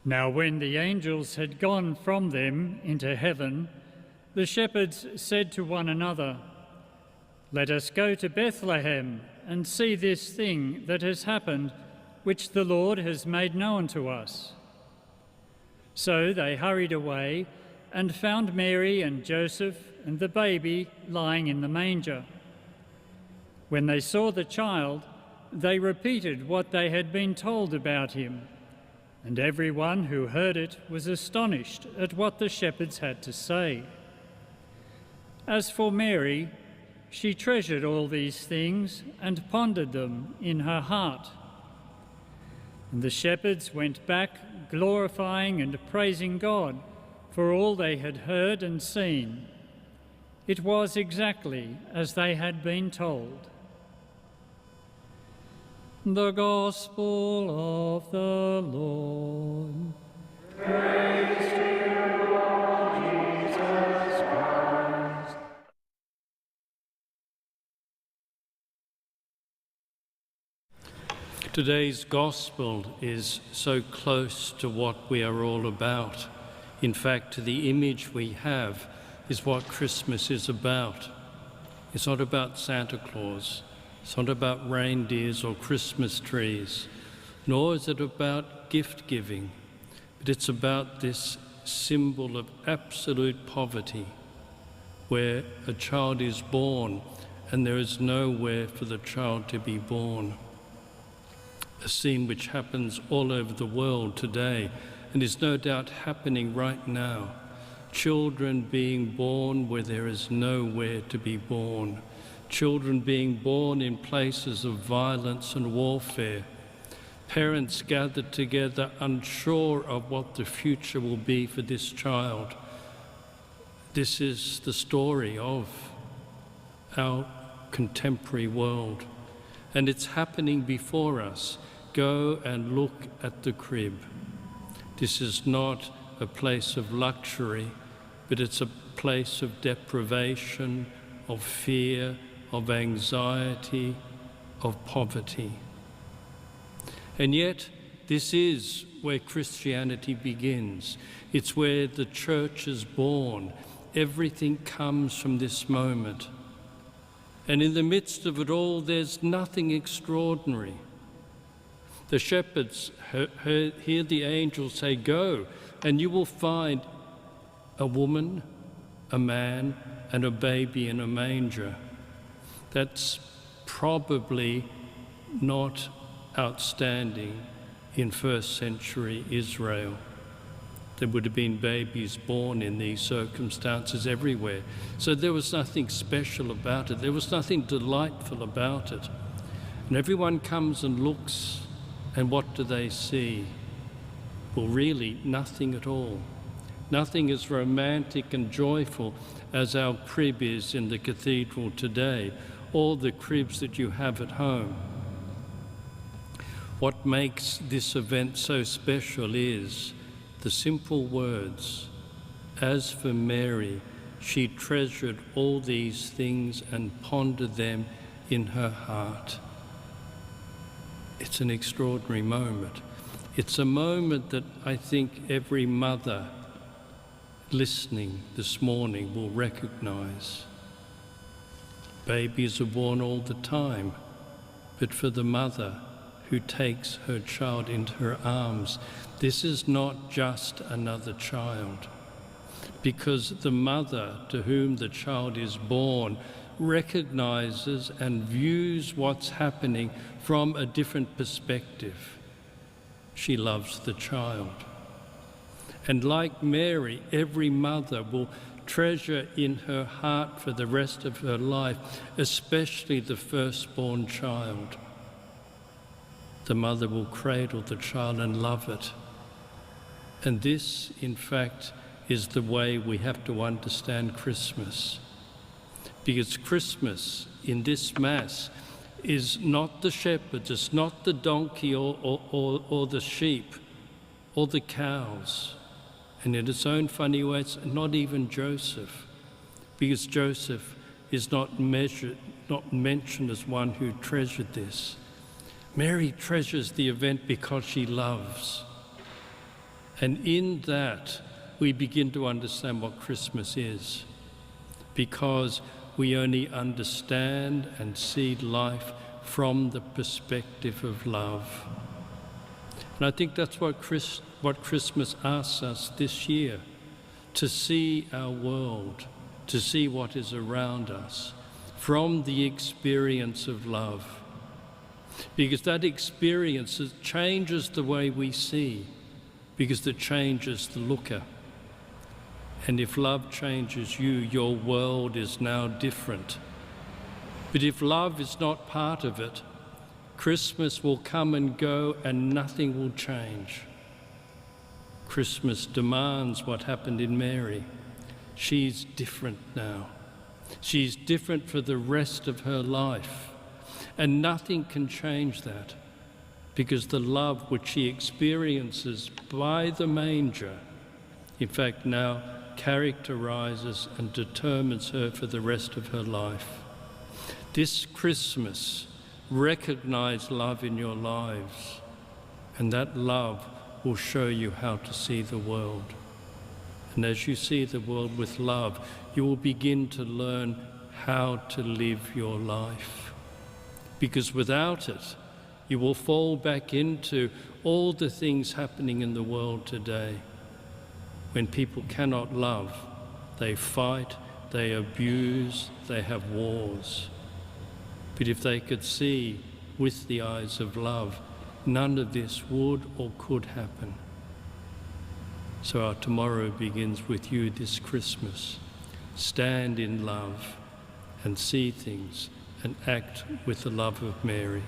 Now when the angels had gone from them into heaven, the shepherds said to one another, "Let us go to Bethlehem and see this thing that has happened, which the Lord has made known to us." So they hurried away and found Mary and Joseph and the baby lying in the manger. When they saw the child, they repeated what they had been told about him, and everyone who heard it was astonished at what the shepherds had to say. As for Mary, she treasured all these things and pondered them in her heart. And the shepherds went back, glorifying and praising God for all they had heard and seen. It was exactly as they had been told. The Gospel of the Lord. Praise to you, Lord Jesus Christ. Today's Gospel is so close to what we are all about. In fact, the image we have is what Christmas is about. It's not about Santa Claus. It's not about reindeers or Christmas trees, nor is it about gift giving, but it's about this symbol of absolute poverty, where a child is born and there is nowhere for the child to be born. A scene which happens all over the world today and is no doubt happening right now. Children being born where there is nowhere to be born. Children being born in places of violence and warfare. Parents gathered together unsure of what the future will be for this child. This is the story of our contemporary world, and it's happening before us. Go and look at the crib. This is not a place of luxury, but it's a place of deprivation, of fear, of anxiety, of poverty. And yet, this is where Christianity begins. It's where the church is born. Everything comes from this moment. And in the midst of it all, there's nothing extraordinary. The shepherds hear the angels say, "Go, and you will find a woman, a man, and a baby in a manger." That's probably not outstanding in first century Israel. There would have been babies born in these circumstances everywhere. So there was nothing special about it. There was nothing delightful about it. And everyone comes and looks, and what do they see? Well, really, nothing at all. Nothing as romantic and joyful as our crib is in the cathedral today, or the cribs that you have at home. What makes this event so special is the simple words, "As for Mary, she treasured all these things and pondered them in her heart." It's an extraordinary moment. It's a moment that I think every mother listening this morning will recognize. Babies are born all the time, but for the mother who takes her child into her arms, this is not just another child, because the mother to whom the child is born recognizes and views what's happening from a different perspective. She loves the child. And like Mary, every mother will treasure in her heart for the rest of her life, especially the firstborn child. The mother will cradle the child and love it. And this, in fact, is the way we have to understand Christmas. Because Christmas, in this Mass, is not the shepherds, it's not the donkey or the sheep or the cows. And in its own funny way, it's not even Joseph, because Joseph is not mentioned as one who treasured this. Mary treasures the event because she loves. And in that, we begin to understand what Christmas is, because we only understand and see life from the perspective of love. And I think that's what Christmas asks us this year, to see our world, to see what is around us from the experience of love. Because that experience changes the way we see, because it changes the looker. And if love changes you, your world is now different. But if love is not part of it, Christmas will come and go and nothing will change. Christmas demands what happened in Mary. She's different now. She's different for the rest of her life. And nothing can change that, because the love which she experiences by the manger, in fact, now characterizes and determines her for the rest of her life. This Christmas, recognize love in your lives, and that love will show you how to see the world. And as you see the world with love, you will begin to learn how to live your life. Because without it, you will fall back into all the things happening in the world today. When people cannot love, they fight, they abuse, they have wars. But if they could see with the eyes of love, none of this would or could happen. So our tomorrow begins with you this Christmas. Stand in love and see things and act with the love of Mary.